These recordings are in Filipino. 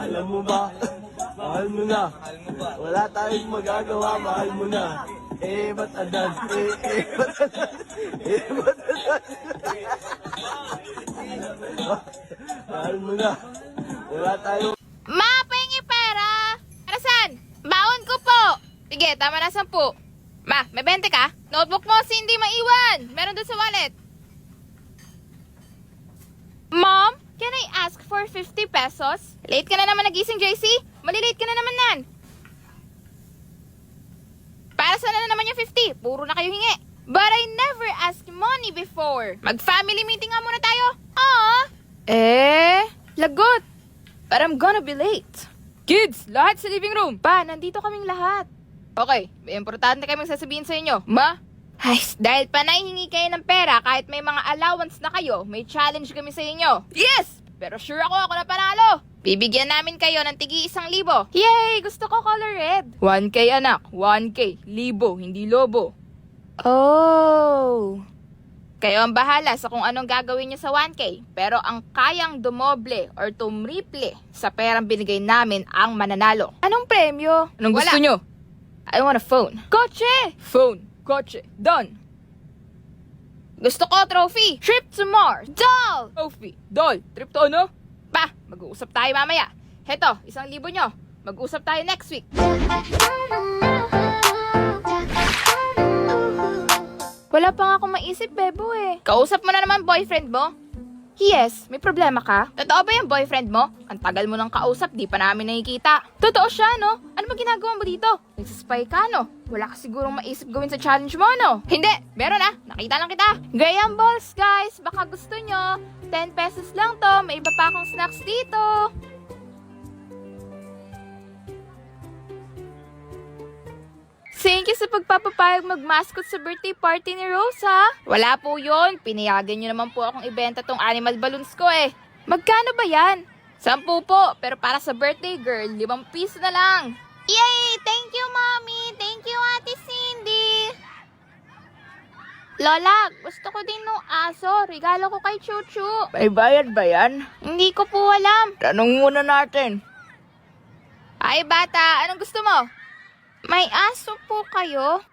Alam mo ba? Mahal mo na. Wala tayong magagawa, mahal mo na. Ba't adan? Ba't adan? Ba't adan? Mahal mo na. Wala tayong... Ma, pahingi pera! Para saan? Baon ko po! Sige, tama na 10. Ma, may 20 ka? Notebook mo, si hindi maiwan! Meron doon sa wallet. Mom, can I ask for 50 pesos? Late ka na naman nagising, JC? Malilate ka na naman nan. Para saan na naman yung 50? Puro na kayo hingi. But I never asked money before. Mag-family meeting nga muna tayo. Lagot. But I'm gonna be late. Kids, lahat sa living room. Pa, nandito kaming lahat. Okay, may importante kaming sasabihin sa inyo. Ma? Ay, dahil panay hingi kayo ng pera kahit may mga allowance na kayo, may challenge kami sa inyo. Yes! Pero sure ako na panalo. Bibigyan namin kayo ng tigi 1,000. Yay! Gusto ko color red. 1K anak, 1K. Libo, hindi lobo. Oh. Kayo ang bahala sa kung anong gagawin nyo sa 1K. Pero ang kayang dumoble or tumriple sa perang binigay namin ang mananalo. Anong premyo? Anong gusto nyo? I want a phone. Kotse! Phone. Kotse. Done. Gusto ko trophy. Trip to Mars. Doll! Trophy. Doll. Trip to ano? Pa, mag-uusap tayo mamaya. Heto, 1,000 nyo. Mag-usap tayo next week. Wala pa nga akong maisip, Bebo eh. Kausap mo na naman boyfriend mo? Yes, may problema ka? Totoo ba yung boyfriend mo? Ang tagal mo nang kausap, di pa namin nakikita. Totoo siya, no? Ano ba ginagawa mo dito? Nagsaspy ka, no? Wala ka sigurong maisip gawin sa challenge mo, no? Hindi, meron na. Nakita lang kita. Graham Balls, guys. Baka gusto nyo. 10 pesos lang to. May iba pa akong snacks dito. Thank you sa pagpapapayag mag-mascot sa birthday party ni Rosa. Wala po yun. Pinayagan nyo naman po akong ibenta tong animal balloons ko eh. Magkano ba yan? 10 po, pero para sa birthday girl, 5 piso na lang. Yay! Thank you, Mommy! Thank you, Ate Cindy! Lola, gusto ko din ng aso. Regalo ko kay Chuchu. May bayad ba yan? Hindi ko po alam. Tanong muna natin. Ay, bata, anong gusto mo? May aso po kayo?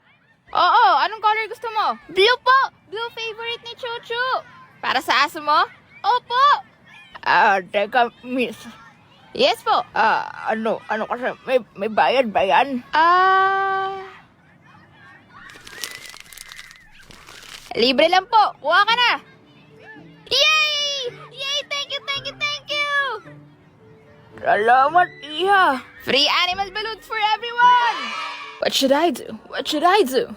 Oo, anong color gusto mo? Blue po! Blue favorite ni Chuchu. Para sa aso mo? Opo! Teka, miss. Yes po. Ano kasi, may bayad ba yan? Libre lang po. Kuha ka na. Yay! Yay! Thank you, thank you, thank you! Salamat, Iha. Free animal balloons for everyone! What should I do? What should I do?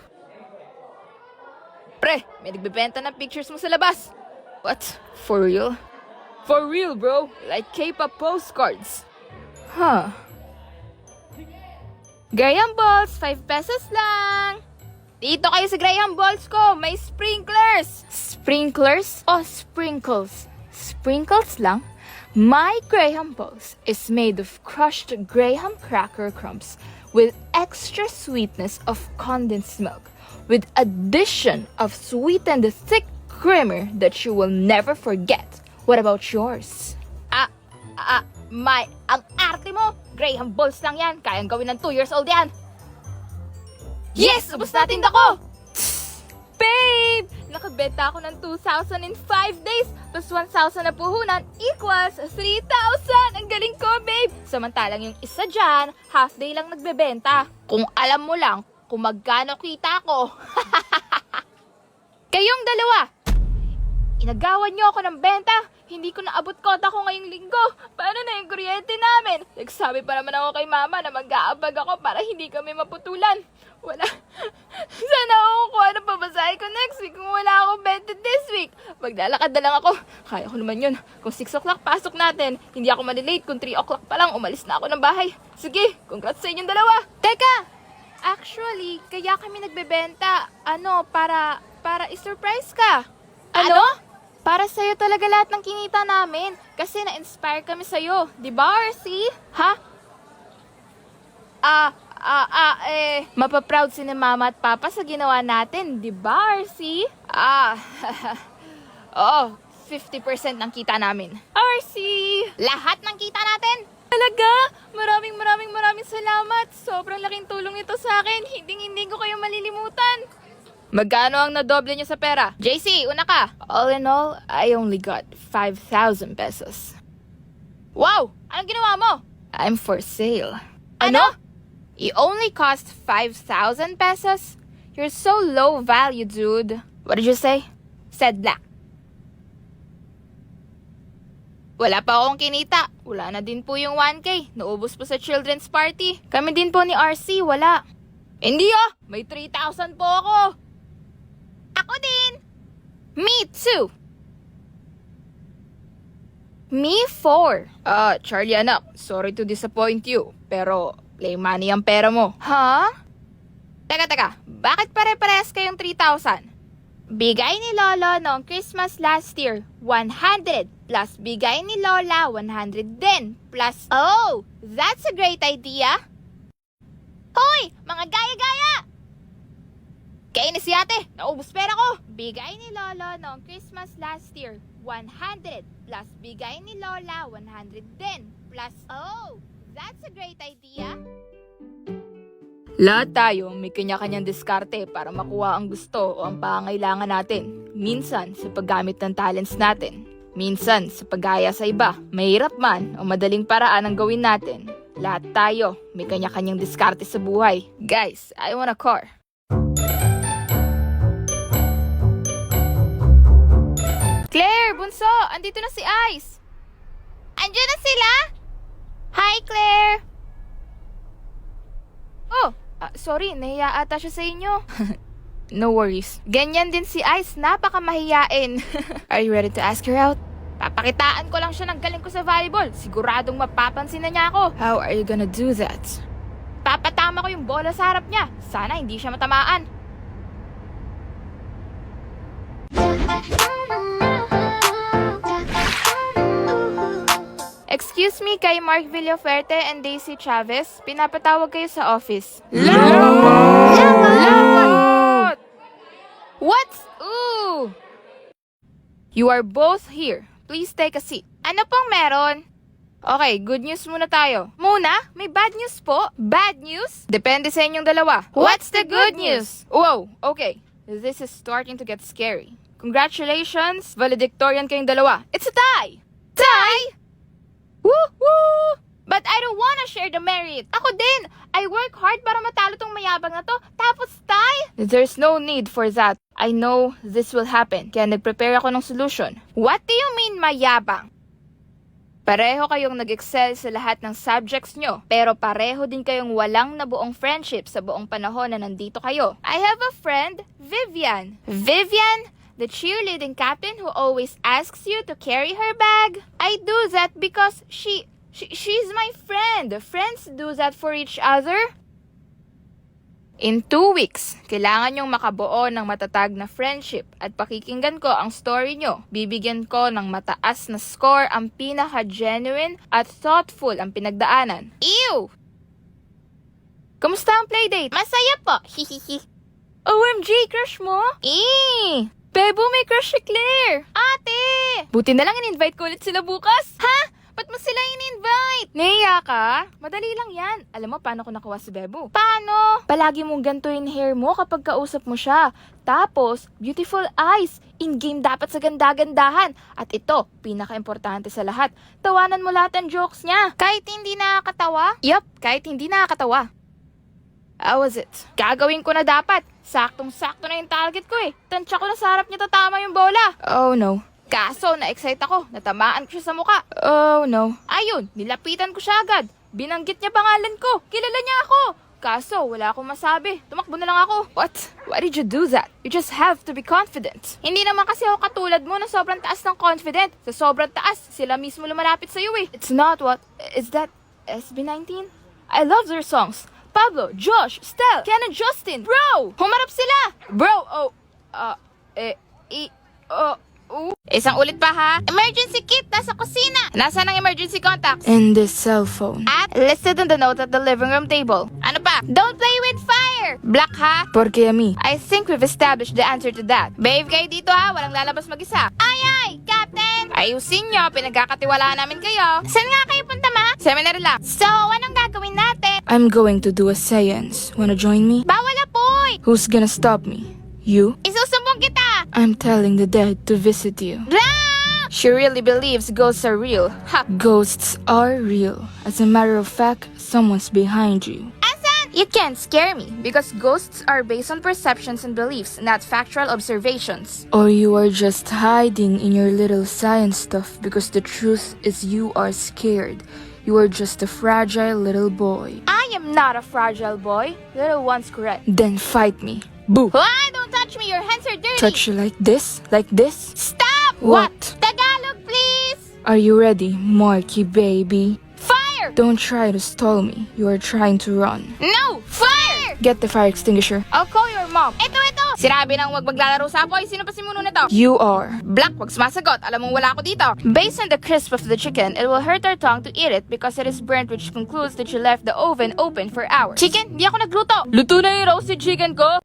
Pre, may nagbebenta ng pictures mo sa labas. What? For real? For real, bro. Like K-pop postcards. Huh. Graham Balls, 5 pesos lang. Dito kayo sa Graham Balls ko. May sprinklers. Sprinklers o sprinkles? Sprinkles lang? My Graham Balls is made of crushed Graham cracker crumbs with extra sweetness of condensed milk, with addition of sweetened thick creamer that you will never forget. What about yours? Ang arte mo! Graham Balls lang yan. Kayang gawin ng 2 years old yan. Yes! Ubus natin dako! Babe! Nakabenta ako ng 2,000 in 5 days plus 1,000 na puhunan equals 3,000! Ang galing ko, babe! Samantalang yung isa dyan, half day lang nagbebenta. Kung alam mo lang kung magkano kita ko. Kayong dalawa, inagawan niyo ako ng benta. Hindi ko naabot kota ko ngayong linggo. Paano na yung kuryente namin? Nagsabi pa naman ako kay mama na mag-aabag ako para hindi kami maputulan. Wala. Sana ako kung ano pabasahin ko next week kung wala akong benta this week. Maglalakad na lang ako. Kaya ko naman yun. Kung 6 o'clock pasok natin, hindi ako malilate. Kung 3 o'clock pa lang, umalis na ako ng bahay. Sige, congrats sa inyong dalawa. Teka! Actually, kaya kami nagbebenta. Para i-surprise ka. Ano? Para sa'yo talaga lahat ng kinita namin. Kasi na-inspire kami sa'yo. Di ba, RC? Ha? Mapaproud si ni Mama at Papa sa ginawa natin. Di ba, RC? Oo, 50% ng kita namin. RC! Lahat ng kita natin? Talaga? Maraming salamat. Sobrang laking tulong ito sa akin. Hindi ko kayo malilimutan. Magkano ang nadoble niyo sa pera? JC, una ka. All in all, I only got 5,000 pesos. Wow! Anong ginawa mo? I'm for sale. Ano? You only cost 5,000 pesos? You're so low value, dude. What did you say? Said black. Wala pa akong kinita. Wala na din po yung 1K. Naubos po sa children's party. Kami din po ni RC, wala. Hindi may 3,000 po ako. Ako din. Me too. Me 4. Charlie anak, sorry to disappoint you. Pero, play money ang pera mo. Ha? Teka, bakit pare-parehas kayong 3,000? Bigay ni Lolo noong Christmas last year, 100 plus bigay ni Lola, 100 din plus... Oh, that's a great idea! Hoy, mga gaya-gaya! Kainis si ate, naubos pera ko! Bigay ni Lolo noong Christmas last year, 100 plus bigay ni Lola, 100 din plus... Oh, that's a great idea! Lahat tayo may kanya-kanyang diskarte para makuha ang gusto o ang pangangailangan natin. Minsan sa paggamit ng talents natin. Minsan sa paggaya sa iba. Mahirap man o madaling paraan ang gawin natin. Lahat tayo may kanya-kanyang diskarte sa buhay. Guys, I want a car. Claire, bunso, andito na si Ice. Andiyan na sila? Hi, Claire. Oh, sorry, nahiya ata siya sa inyo. No worries. Ganyan din si Ice, napakamahiyain. Are you ready to ask her out? Papakitaan ko lang siya ng galing ko sa volleyball. Siguradong mapapansin na niya ako. How are you gonna do that? Papatama ko yung bola sa harap niya. Sana hindi siya matamaan. Excuse me, kay Mark Villaferte and Daisy Chavez. Pinapatawag kayo sa office. Lawat! What's ooh? You are both here. Please take a seat. Ano pong meron? Okay, good news muna tayo. Muna? May bad news po? Bad news? Depende sa inyong dalawa. What's the good news? Whoa, okay. This is starting to get scary. Congratulations, valedictorian kayong dalawa. It's a tie! Tie? Woo-hoo! But I don't wanna share the merit. Ako din! I work hard para matalo tong mayabang na to. Tapos tie? There's no need for that. I know this will happen. Kaya nag-prepare ako ng solution. What do you mean mayabang? Pareho kayong nag-excel sa lahat ng subjects nyo. Pero pareho din kayong walang nabuong friendship sa buong panahon na nandito kayo. I have a friend, Vivian. Vivian? The cheerleading captain who always asks you to carry her bag? I do that because she's my friend. Friends do that for each other. In 2 weeks, kailangan nyong makabuo ng matatag na friendship at pakikinggan ko ang story nyo. Bibigyan ko ng mataas na score ang pinaka-genuine at thoughtful ang pinagdaanan. Ew! Kamusta ang playdate? Masaya po! Hihihi. OMG, crush mo? Bebo, may crush si Claire! Ate! Buti na lang in-invite ko ulit sila bukas. Ha? Ba't mo sila in-invite? Nahiya ka? Madali lang yan. Alam mo paano ko nakuha si Bebo? Paano? Palagi mong gantuin hair mo kapag kausap mo siya. Tapos, beautiful eyes. In-game dapat sa ganda-gandahan. At ito, pinaka-importante sa lahat. Tawanan mo lahat ng jokes niya. Kahit hindi nakakatawa? Yup, kahit hindi nakakatawa. How was it? Gagawin ko na dapat. Saktong-sakto na yung target ko eh. Tansya ko na sa harap niya tatama yung bola. Oh no. Kaso, na-excite ako. Natamaan ko siya sa muka. Oh no. Ayun, nilapitan ko siya agad. Binanggit niya pangalan ko. Kilala niya ako. Kaso, wala akong masabi. Tumakbo na lang ako. What? Why did you do that? You just have to be confident. Hindi naman kasi ako katulad mo na sobrang taas ng confident. Sa sobrang taas, sila mismo lumalapit sa'yo eh. It's not what... Is that SB19? I love their songs. Pablo, Josh, Stel, Ken and Justin. Bro! Humarap sila! Bro, Isang ulit pa ha. Emergency kit, nasa kusina. Nasaan ang emergency contacts? In this cell phone. At listed on the note at the living room table. Ano pa? Don't play with fire! Black ha? Porque a me. I think we've established the answer to that. Babe, kayo dito ha. Walang lalabas mag-isa. Ay, Captain! Ayusin nyo, pinagkakatiwalaan namin kayo. Saan nga kayo pupunta, ma? Seminar lang. So, anong gagawin natin? I'm going to do a seance. Wanna join me? Bawal na, Poy! Who's gonna stop me? You? Isusumbong kita! I'm telling the dead to visit you. She really believes ghosts are real. Ha! Ghosts are real. As a matter of fact, someone's behind you. Asan? You can't scare me because ghosts are based on perceptions and beliefs, not factual observations. Or you are just hiding in your little science stuff because the truth is you are scared. You are just a fragile little boy. I am not a fragile boy. Little one's correct. Then fight me. Boo! Why? Don't touch me. Your hands are dirty. Touch you like this? Like this? Stop! What? Tagalog, please! Are you ready, Marky baby? Fire! Don't try to stall me. You are trying to run. No! Fire! Get the fire extinguisher. I'll call your mom. Ito! Sinabi nang wag maglalaro sa apoy. Sino pa simuno na to? You are. Black, wag sumasagot. Alam mong wala ako dito. Based on the crisp of the chicken, it will hurt our tongue to eat it because it is burnt, which concludes that you left the oven open for hours. Chicken, di ako nagluto. Luto na yung roasted chicken ko.